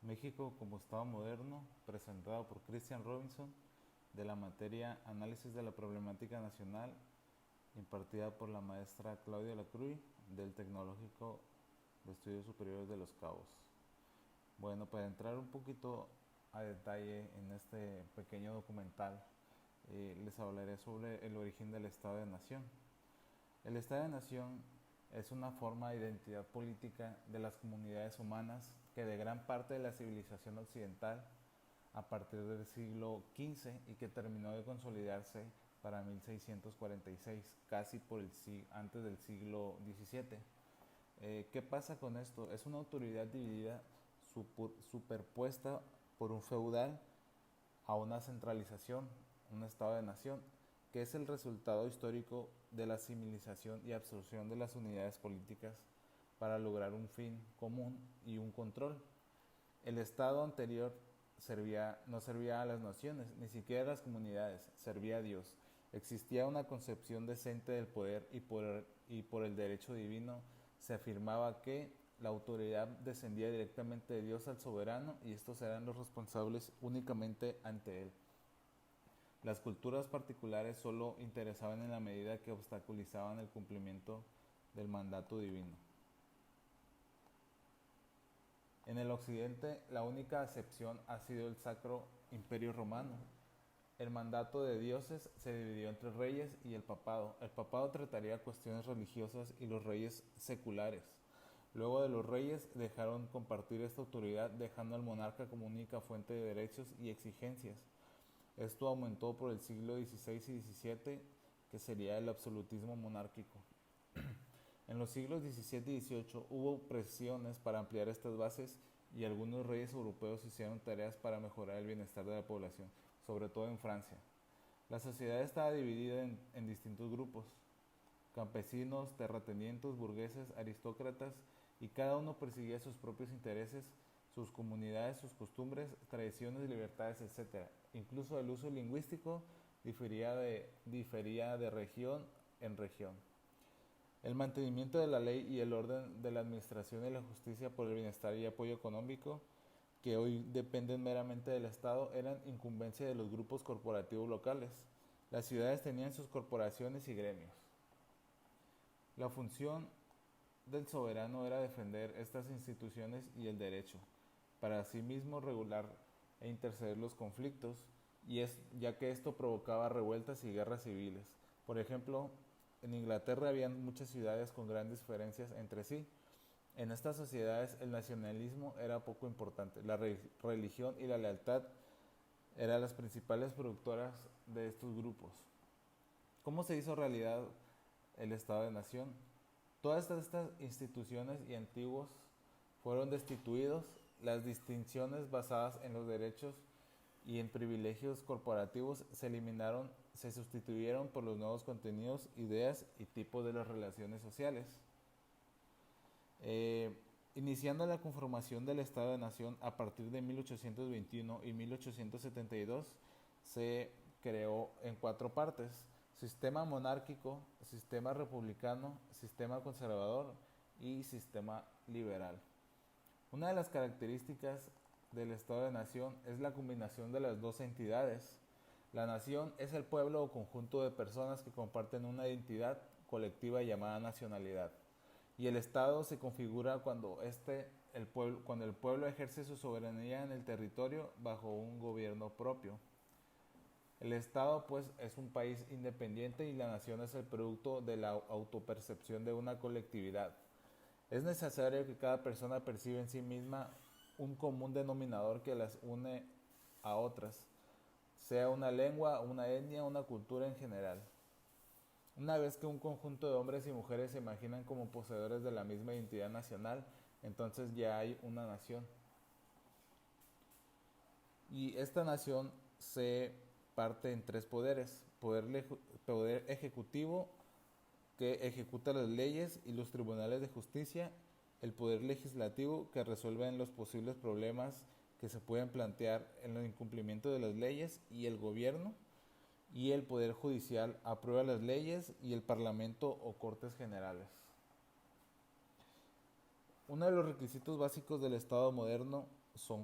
México como Estado moderno, presentado por Christian Robinson, de la materia Análisis de la Problemática Nacional, impartida por la maestra Claudia Lacruy, del Tecnológico de Estudios Superiores de Los Cabos. Bueno, para entrar un poquito a detalle en este pequeño documental, les hablaré sobre el origen del Estado de Nación. El Estado de Nación es una forma de identidad política de las comunidades humanas que de gran parte de la civilización occidental a partir del siglo XV y que terminó de consolidarse para 1646, casi antes del siglo XVII. ¿Qué pasa con esto? Es una autoridad dividida, superpuesta por un feudal a una centralización, un estado de nación, que es el resultado histórico de la civilización y absorción de las unidades políticas para lograr un fin común y un control. El estado anterior no servía a las naciones, ni siquiera a las comunidades, servía a Dios. Existía una concepción decente del poder y por el derecho divino se afirmaba que la autoridad descendía directamente de Dios al soberano y estos eran los responsables únicamente ante él. Las culturas particulares solo interesaban en la medida que obstaculizaban el cumplimiento del mandato divino. En el occidente, la única excepción ha sido el Sacro Imperio Romano. El mandato de dioses se dividió entre reyes y el papado. El papado trataría cuestiones religiosas y los reyes seculares. Luego de los reyes dejaron compartir esta autoridad, dejando al monarca como única fuente de derechos y exigencias. Esto aumentó por el siglo XVI y XVII, que sería el absolutismo monárquico. En los siglos XVII y XVIII hubo presiones para ampliar estas bases y algunos reyes europeos hicieron tareas para mejorar el bienestar de la población, sobre todo en Francia. La sociedad estaba dividida en distintos grupos: campesinos, terratenientes, burgueses, aristócratas, y cada uno perseguía sus propios intereses, sus comunidades, sus costumbres, tradiciones, libertades, etc. Incluso el uso lingüístico difería de región en región. El mantenimiento de la ley y el orden de la administración y la justicia por el bienestar y apoyo económico, que hoy dependen meramente del Estado, eran incumbencia de los grupos corporativos locales. Las ciudades tenían sus corporaciones y gremios. La función del soberano era defender estas instituciones y el derecho, para asimismo regular e interceder los conflictos, ya que esto provocaba revueltas y guerras civiles. Por ejemplo, en Inglaterra había muchas ciudades con grandes diferencias entre sí. En estas sociedades el nacionalismo era poco importante. La religión y la lealtad eran las principales productoras de estos grupos. ¿Cómo se hizo realidad el Estado de Nación? Todas estas instituciones y antiguos fueron destituidos, las distinciones basadas en los derechos y en privilegios corporativos se eliminaron, se sustituyeron por los nuevos contenidos, ideas y tipos de las relaciones sociales. Eh, Iniciando la conformación del Estado de Nación a partir de 1821 y 1872, se creó en cuatro partes: sistema monárquico, sistema republicano, sistema conservador y sistema liberal. Una de las características del Estado de Nación es la combinación de las dos entidades. La nación es el pueblo o conjunto de personas que comparten una identidad colectiva llamada nacionalidad. Y el Estado se configura cuando el pueblo ejerce su soberanía en el territorio bajo un gobierno propio. El Estado, pues, es un país independiente y la nación es el producto de la autopercepción de una colectividad. Es necesario que cada persona perciba en sí misma un común denominador que las une a otras, sea una lengua, una etnia, una cultura en general. Una vez que un conjunto de hombres y mujeres se imaginan como poseedores de la misma identidad nacional, entonces ya hay una nación. Y esta nación se parte en tres poderes: poder ejecutivo, que ejecuta las leyes y los tribunales de justicia; el poder legislativo, que resuelve los posibles problemas que se pueden plantear en el incumplimiento de las leyes; y el gobierno; y el poder judicial aprueba las leyes y el parlamento o cortes generales. Uno de los requisitos básicos del Estado moderno son